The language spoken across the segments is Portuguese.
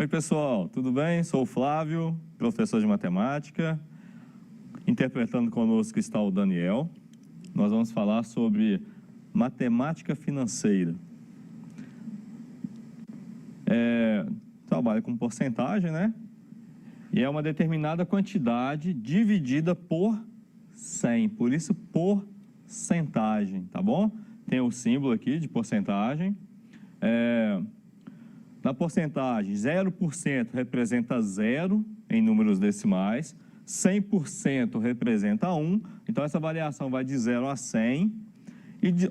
Oi, pessoal, tudo bem? Sou o Flávio, professor de matemática. Interpretando conosco está o Daniel. Nós vamos falar sobre matemática financeira. Trabalho com porcentagem, né? E é uma determinada quantidade dividida por 100, por isso porcentagem, tá bom? Tem o símbolo aqui de porcentagem. Na porcentagem, 0% representa 0 em números decimais, 100% representa 1, então essa variação vai de 0 a 100,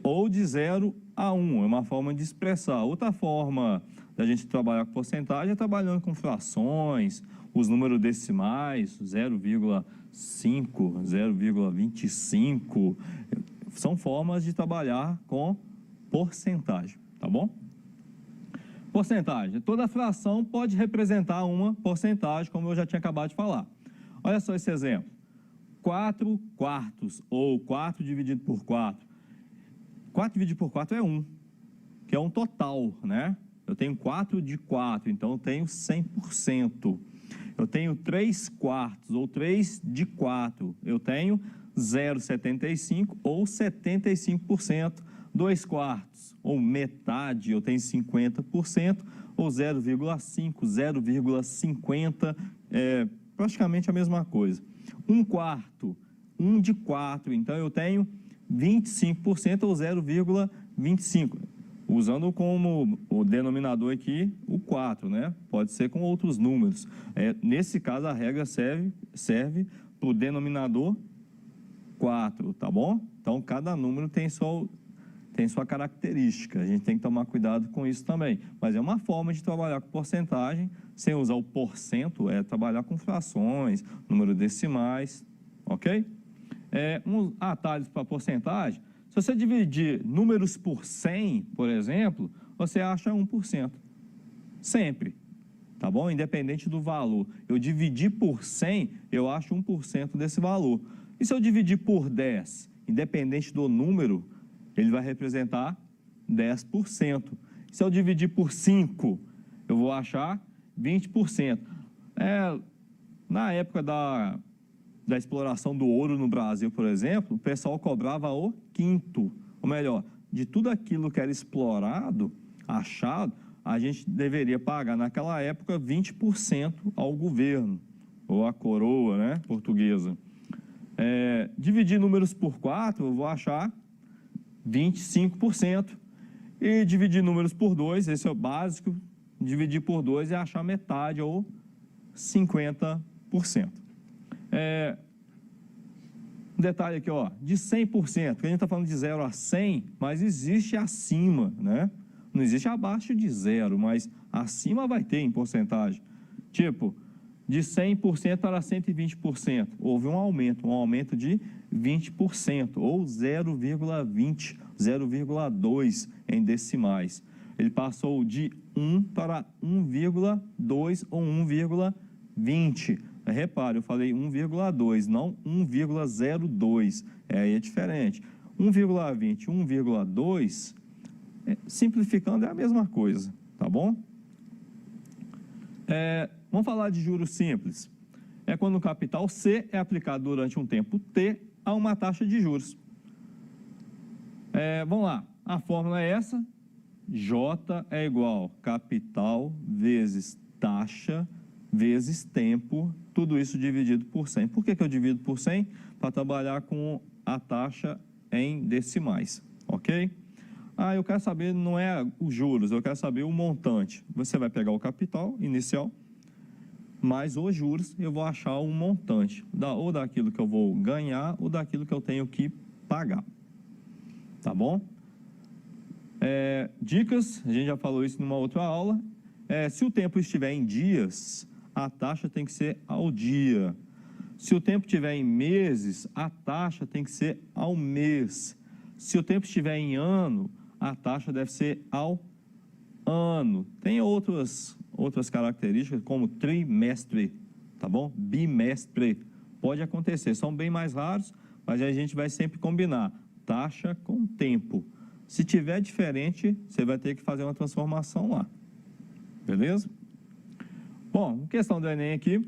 ou de 0 a 1, é uma forma de expressar. Outra forma da gente trabalhar com porcentagem é trabalhando com frações, os números decimais, 0,5, 0,25, são formas de trabalhar com porcentagem, tá bom? Porcentagem. Toda fração pode representar uma porcentagem, como eu já tinha acabado de falar. Olha só esse exemplo. 4 quartos, ou 4 dividido por 4. 4 dividido por 4 é 1, que é um total, né? Eu tenho 4 de 4, então eu tenho 100%. Eu tenho 3 quartos, ou 3 de 4. Eu tenho 0,75 ou 75%. 2 quartos, ou metade, eu tenho 50%, ou 0,5, 0,50, é praticamente a mesma coisa. 1 quarto, 1 de 4, então eu tenho 25% ou 0,25, usando como o denominador aqui o 4, né? Pode ser com outros números. Nesse caso, a regra serve para o denominador 4, tá bom? Então, cada número tem sua característica, a gente tem que tomar cuidado com isso também. Mas é uma forma de trabalhar com porcentagem, sem usar o porcento, é trabalhar com frações, números decimais, ok? Uns atalhos para porcentagem, se você dividir números por 100, por exemplo, você acha 1%, sempre, tá bom? Independente do valor. Eu dividir por 100, eu acho 1% desse valor. E se eu dividir por 10, independente do número, ele vai representar 10%. Se eu dividir por 5, eu vou achar 20%. Na época da exploração do ouro no Brasil, por exemplo, o pessoal cobrava o quinto. Ou melhor, de tudo aquilo que era explorado, achado, a gente deveria pagar, naquela época, 20% ao governo, ou à coroa, né, portuguesa. Dividir números por 4, eu vou achar 25%, e dividir números por 2, esse é o básico, dividir por 2 é achar metade, ou 50%. Um detalhe aqui, ó, de 100%, porque a gente está falando de 0 a 100, mas existe acima, né? Não existe abaixo de 0, mas acima vai ter em porcentagem. Tipo, de 100% para 120%, houve um aumento de 20%, ou 0,20, 0,2 em decimais. Ele passou de 1 para 1,2 ou 1,20. Repare, eu falei 1,2, não 1,02, aí é diferente. 1,20, 1,2, simplificando é a mesma coisa, tá bom? Vamos falar de juros simples. É quando o capital C é aplicado durante um tempo T a uma taxa de juros. Vamos lá, a fórmula é essa, J é igual capital vezes taxa vezes tempo, tudo isso dividido por 100. Por que eu divido por 100? Para trabalhar com a taxa em decimais, ok? Eu quero saber, não é os juros, eu quero saber o montante. Você vai pegar o capital inicial, mais os juros, eu vou achar um montante, ou daquilo que eu vou ganhar, ou daquilo que eu tenho que pagar. Tá bom? Dicas, a gente já falou isso numa outra aula. Se o tempo estiver em dias, a taxa tem que ser ao dia. Se o tempo estiver em meses, a taxa tem que ser ao mês. Se o tempo estiver em ano, a taxa deve ser ao ano. Tem outras características, como trimestre, tá bom? Bimestre. Pode acontecer, são bem mais raros, mas a gente vai sempre combinar taxa com tempo. Se tiver diferente, você vai ter que fazer uma transformação lá. Beleza? Bom, questão do Enem aqui.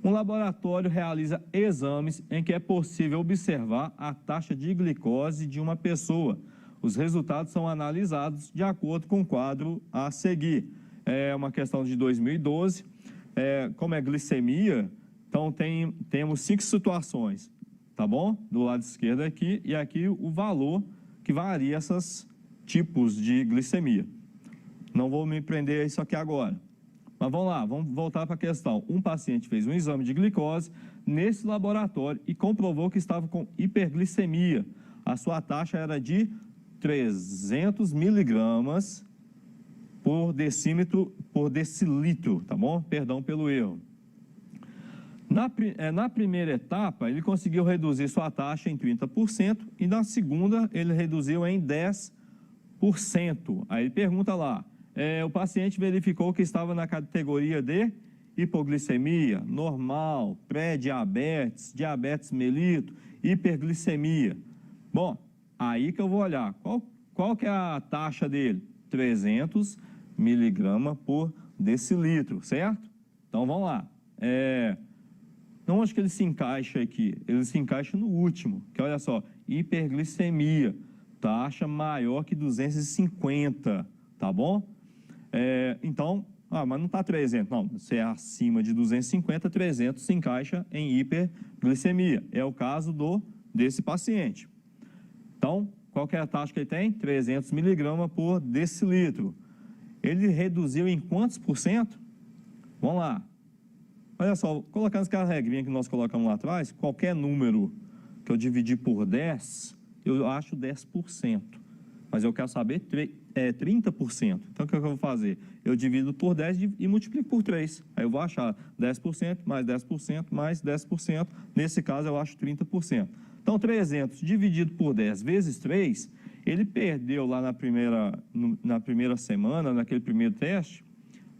Um laboratório realiza exames em que é possível observar a taxa de glicose de uma pessoa. Os resultados são analisados de acordo com o quadro a seguir. É uma questão de 2012. Como é glicemia, então temos 5 situações, tá bom? Do lado esquerdo aqui, e aqui o valor que varia esses tipos de glicemia. Não vou me prender a isso aqui agora. Mas vamos lá, vamos voltar para a questão. Um paciente fez um exame de glicose nesse laboratório e comprovou que estava com hiperglicemia. A sua taxa era de 300 miligramas por decilitro, tá bom? Perdão pelo erro. Na primeira etapa, ele conseguiu reduzir sua taxa em 30% e na segunda ele reduziu em 10%. Aí ele pergunta lá, o paciente verificou que estava na categoria de hipoglicemia, normal, pré-diabetes, diabetes mellitus, hiperglicemia. Bom, aí que eu vou olhar, qual que é a taxa dele? 300 miligramas por decilitro, certo? Então, vamos lá. Onde que ele se encaixa aqui? Ele se encaixa no último, que olha só, hiperglicemia, taxa maior que 250, tá bom? Então, mas não está 300, não, se é acima de 250, 300 se encaixa em hiperglicemia. É o caso desse paciente. Então, qual que é a taxa que ele tem? 300 miligramas por decilitro. Ele reduziu em quantos por cento? Vamos lá. Olha só, colocando aquela regrinha que nós colocamos lá atrás, qualquer número que eu dividir por 10, eu acho 10%. Mas eu quero saber 30%. Então, o que eu vou fazer? Eu divido por 10 e multiplico por 3. Aí eu vou achar 10%, mais 10%, mais 10%. Nesse caso, eu acho 30%. Então, 300 dividido por 10 vezes 3, ele perdeu lá na primeira semana, naquele primeiro teste,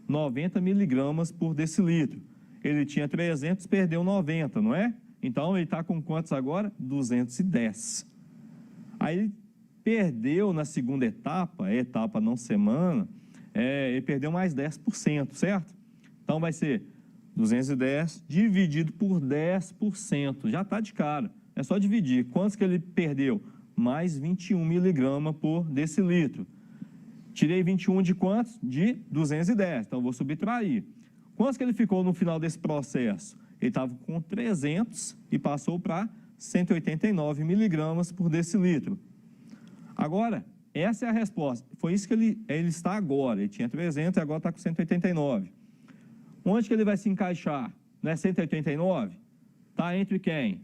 90 miligramas por decilitro. Ele tinha 300, perdeu 90, não é? Então, ele está com quantos agora? 210. Aí, ele perdeu na segunda etapa, etapa não semana, ele perdeu mais 10%, certo? Então, vai ser 210 dividido por 10%. Já está de cara. É só dividir. Quantos que ele perdeu? Mais 21 miligramas por decilitro. Tirei 21 de quantos? De 210. Então, eu vou subtrair. Quantos que ele ficou no final desse processo? Ele estava com 300 e passou para 189 miligramas por decilitro. Agora, essa é a resposta. Foi isso que ele está agora. Ele tinha 300 e agora está com 189. Onde que ele vai se encaixar? Não é 189? Está entre quem?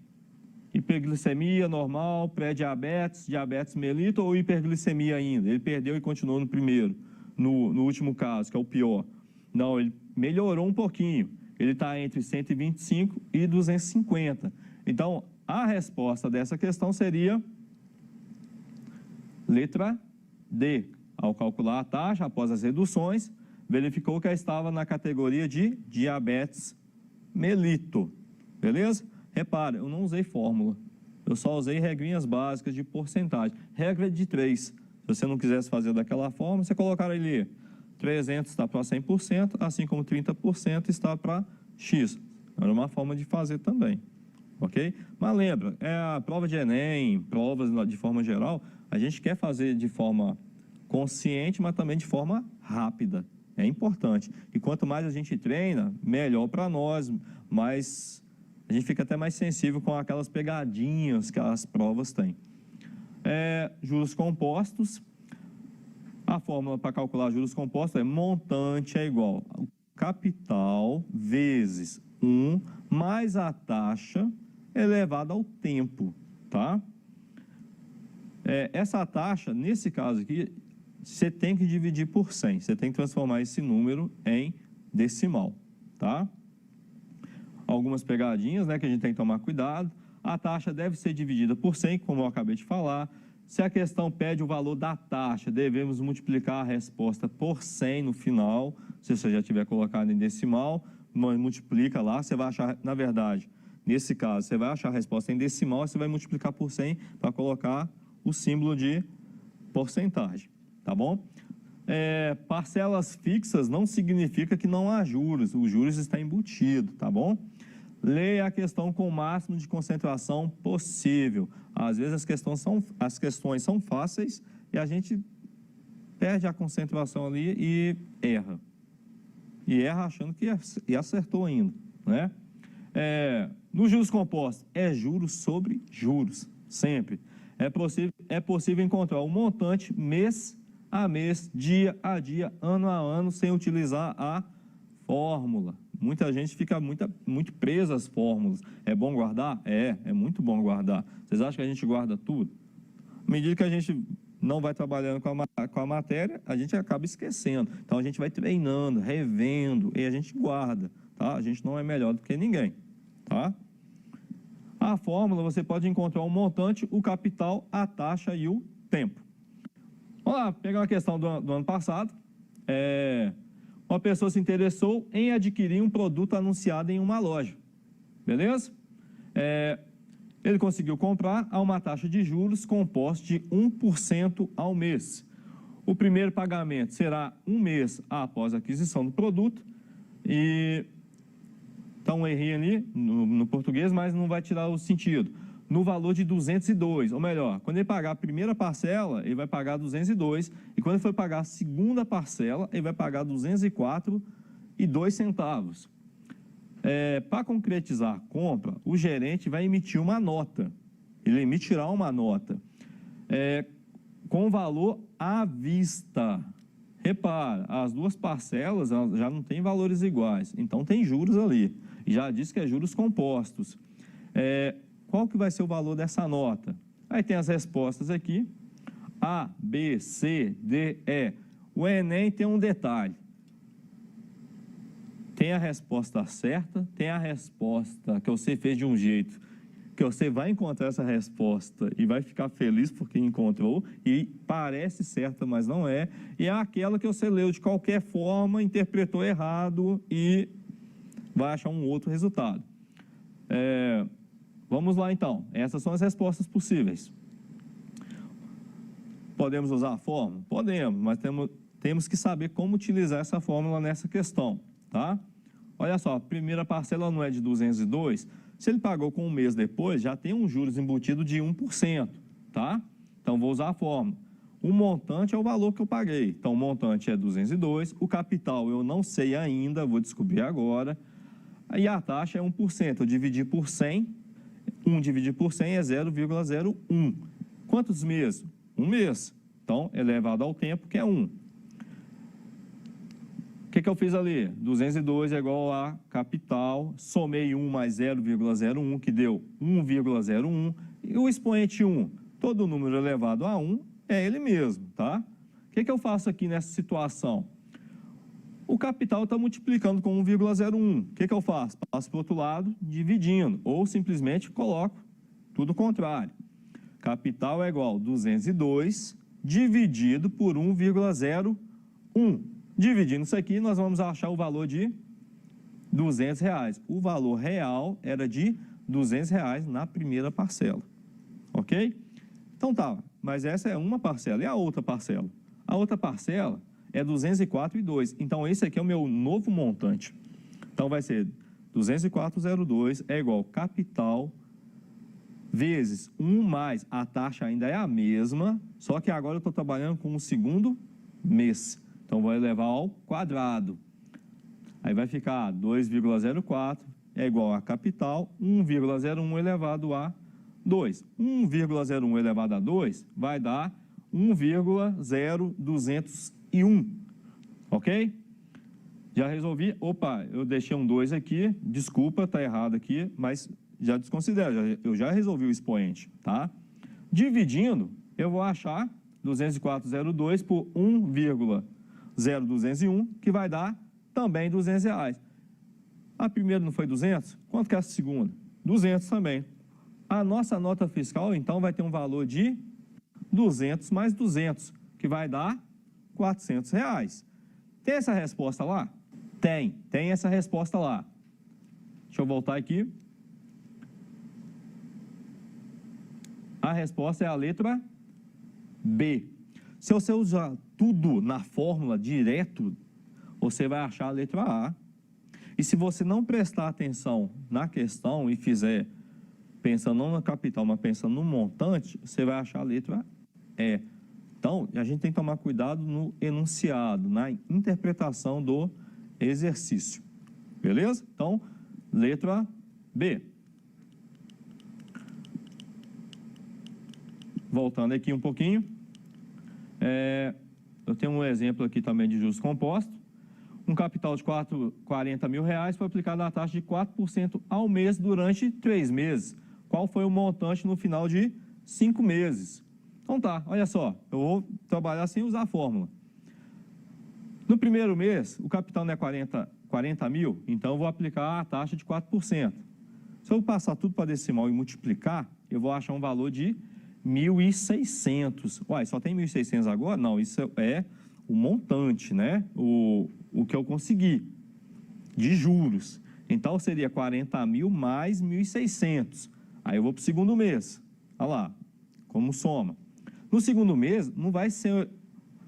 Hiperglicemia normal, pré-diabetes, diabetes mellitus ou hiperglicemia ainda? Ele perdeu e continuou no primeiro, no último caso, que é o pior. Não, ele melhorou um pouquinho. Ele está entre 125 e 250. Então, a resposta dessa questão seria letra D. Ao calcular a taxa, após as reduções, verificou que ela estava na categoria de diabetes mellitus. Beleza? Repara, eu não usei fórmula. Eu só usei regrinhas básicas de porcentagem. Regra de 3. Se você não quisesse fazer daquela forma, você colocar ali 300 está para 100%, assim como 30% está para X. Era uma forma de fazer também. Ok? Mas lembra, a prova de Enem, provas de forma geral, a gente quer fazer de forma consciente, mas também de forma rápida. É importante. E quanto mais a gente treina, melhor para nós, mais a gente fica até mais sensível com aquelas pegadinhas que as provas têm. Juros compostos. A fórmula para calcular juros compostos é montante é igual ao capital vezes 1 mais a taxa elevada ao tempo, tá? Essa taxa, nesse caso aqui, você tem que dividir por 100. Você tem que transformar esse número em decimal, tá? Algumas pegadinhas, né, que a gente tem que tomar cuidado. A taxa deve ser dividida por 100, como eu acabei de falar. Se a questão pede o valor da taxa, devemos multiplicar a resposta por 100 no final. Se você já tiver colocado em decimal, multiplica lá, você vai achar, na verdade, nesse caso, você vai achar a resposta em decimal, você vai multiplicar por 100 para colocar o símbolo de porcentagem, tá bom? Parcelas fixas não significa que não há juros, os juros está embutido, tá bom? Leia a questão com o máximo de concentração possível. Às vezes as questões são fáceis e a gente perde a concentração ali e erra. E erra achando que acertou ainda, né? Nos juros compostos, é juros sobre juros, sempre. É possível encontrar o montante mês a mês, dia a dia, ano a ano, sem utilizar a fórmula. Muita gente fica muito presa às fórmulas. É bom guardar? É muito bom guardar. Vocês acham que a gente guarda tudo? À medida que a gente não vai trabalhando com a matéria, a gente acaba esquecendo. Então, a gente vai treinando, revendo, e a gente guarda, tá? A gente não é melhor do que ninguém, tá? A fórmula, você pode encontrar o montante, o capital, a taxa e o tempo. Vamos lá, pegar uma questão do ano passado. Uma pessoa se interessou em adquirir um produto anunciado em uma loja, beleza? Ele conseguiu comprar a uma taxa de juros composta de 1% ao mês. O primeiro pagamento será um mês após a aquisição do produto. Então, errei ali no português, mas não vai tirar o sentido. No valor de 202, ou melhor, quando ele pagar a primeira parcela, ele vai pagar 202, e quando ele for pagar a segunda parcela, ele vai pagar 204,02 centavos. Para concretizar a compra, o gerente vai emitir uma nota, ele emitirá uma nota com valor à vista. Repara, as duas parcelas já não têm valores iguais, então tem juros ali, já diz que é juros compostos. Qual que vai ser o valor dessa nota? Aí tem as respostas aqui, A, B, C, D, E. O Enem tem um detalhe. Tem a resposta certa, tem a resposta que você fez de um jeito, que você vai encontrar essa resposta e vai ficar feliz porque encontrou, e parece certa, mas não é. E é aquela que você leu de qualquer forma, interpretou errado e vai achar um outro resultado. Vamos lá, então. Essas são as respostas possíveis. Podemos usar a fórmula? Podemos, mas temos que saber como utilizar essa fórmula nessa questão, tá? Olha só, a primeira parcela não é de 202. Se ele pagou com um mês depois, já tem um juros embutido de 1%, tá? Então, vou usar a fórmula. O montante é o valor que eu paguei. Então, o montante é 202. O capital eu não sei ainda, vou descobrir agora. E a taxa é 1%. Eu dividi por 100. 1 dividido por 100 é 0,01. Quantos meses? Um mês. Então, elevado ao tempo, que é 1. O que eu fiz ali? 202 é igual a capital, somei 1 mais 0,01, que deu 1,01. E o expoente 1, todo número elevado a 1 é ele mesmo, tá? O que eu faço aqui nessa situação? O capital está multiplicando com 1,01. O que eu faço? Passo para o outro lado, dividindo, ou simplesmente coloco tudo o contrário. Capital é igual a 202 dividido por 1,01. Dividindo isso aqui, nós vamos achar o valor de R$200. O valor real era de R$200 na primeira parcela, ok? Então tá, mas essa é uma parcela. E a outra parcela? A outra parcela é 204,2. Então, esse aqui é o meu novo montante. Então, vai ser 204,02 é igual capital vezes 1 mais, a taxa ainda é a mesma, só que agora eu estou trabalhando com o segundo mês. Então, vou elevar ao quadrado. Aí vai ficar 2,04 é igual a capital 1,01 elevado a 2. 1,01 elevado a 2 vai dar 1,0201, ok? Já resolvi, opa, eu deixei um 2 aqui, desculpa, está errado aqui, mas já desconsidero, eu já resolvi o expoente, tá? Dividindo, eu vou achar 204,02 por 1,0201, que vai dar também R$200. A primeira não foi 200? Quanto que é a segunda? 200 também. A nossa nota fiscal, então, vai ter um valor de 200 mais 200, que vai dar R$400. Tem essa resposta lá? Tem essa resposta lá. Deixa eu voltar aqui. A resposta é a letra B. Se você usar tudo na fórmula direto, você vai achar a letra A. E se você não prestar atenção na questão e fizer pensando não no capital, mas pensando no montante, você vai achar a letra E. Então, a gente tem que tomar cuidado no enunciado, na interpretação do exercício. Beleza? Então, letra B. Voltando aqui um pouquinho. Eu tenho um exemplo aqui também de juros compostos. Um capital de 40 mil reais foi aplicado a taxa de 4% ao mês durante 3 meses. Qual foi o montante no final de 5 meses? Então tá, olha só, eu vou trabalhar sem usar a fórmula. No primeiro mês, o capital não é 40 mil, então eu vou aplicar a taxa de 4%. Se eu passar tudo para decimal e multiplicar, eu vou achar um valor de 1.600. Uai, só tem 1.600 agora? Não, isso é o montante, né? O que eu consegui de juros. Então, seria 40 mil mais 1.600. Aí eu vou para o segundo mês. Olha lá, como soma. No segundo mês, não vai ser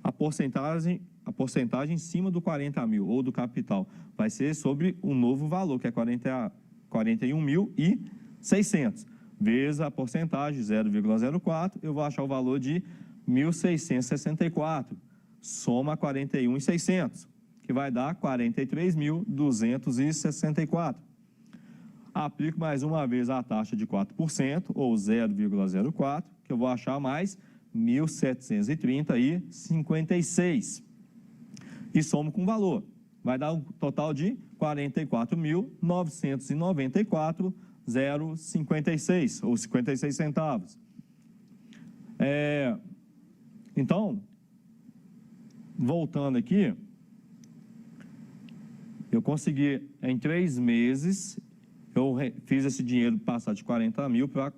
a porcentagem em cima do 40 mil ou do capital. Vai ser sobre o novo valor, que é 41.600. Vezes a porcentagem, 0,04, eu vou achar o valor de 1.664. Soma 41.600, que vai dar 43.264. Aplico mais uma vez a taxa de 4%, ou 0,04, que eu vou achar mais 1.730,56. E somo com valor. Vai dar um total de 44.994,056, ou 56 centavos. Então, voltando aqui, eu consegui em 3 meses, eu fiz esse dinheiro passar de 40 mil para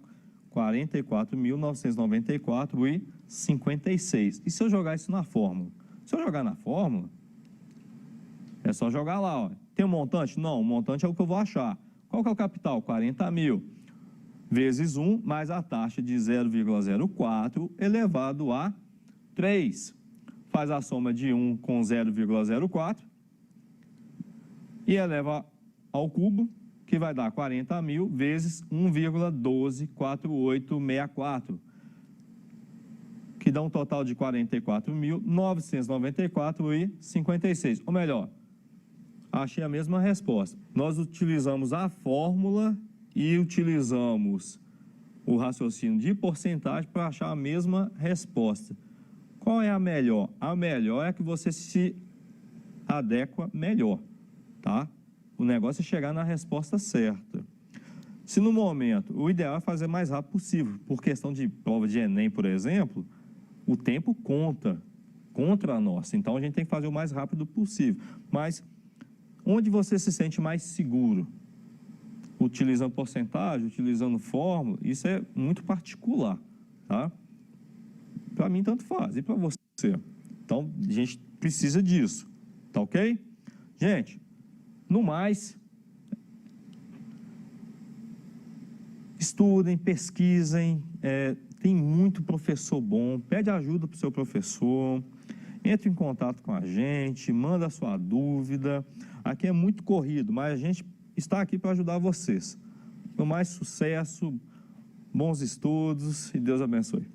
44.994,56. E se eu jogar isso na fórmula? Se eu jogar na fórmula, é só jogar lá, ó. Tem um montante? Não, o montante é o que eu vou achar. Qual que é o capital? 40 mil. Vezes 1, mais a taxa de 0,04 elevado a 3. Faz a soma de 1 com 0,04 e eleva ao cubo, que vai dar 40 mil vezes 1,124864, que dá um total de 44.994,56. Ou melhor, achei a mesma resposta. Nós utilizamos a fórmula e utilizamos o raciocínio de porcentagem para achar a mesma resposta. Qual é a melhor? A melhor é que você se adequa melhor, tá? O negócio é chegar na resposta certa. Se no momento, o ideal é fazer o mais rápido possível. Por questão de prova de Enem, por exemplo, o tempo conta contra nós. Então, a gente tem que fazer o mais rápido possível. Mas, onde você se sente mais seguro? Utilizando porcentagem, utilizando fórmula, isso é muito particular, tá? Para mim, tanto faz. E para você? Então, a gente precisa disso, tá ok? Gente, no mais, estudem, pesquisem, tem muito professor bom, pede ajuda para o seu professor, entre em contato com a gente, manda a sua dúvida. Aqui é muito corrido, mas a gente está aqui para ajudar vocês. No mais, sucesso, bons estudos e Deus abençoe.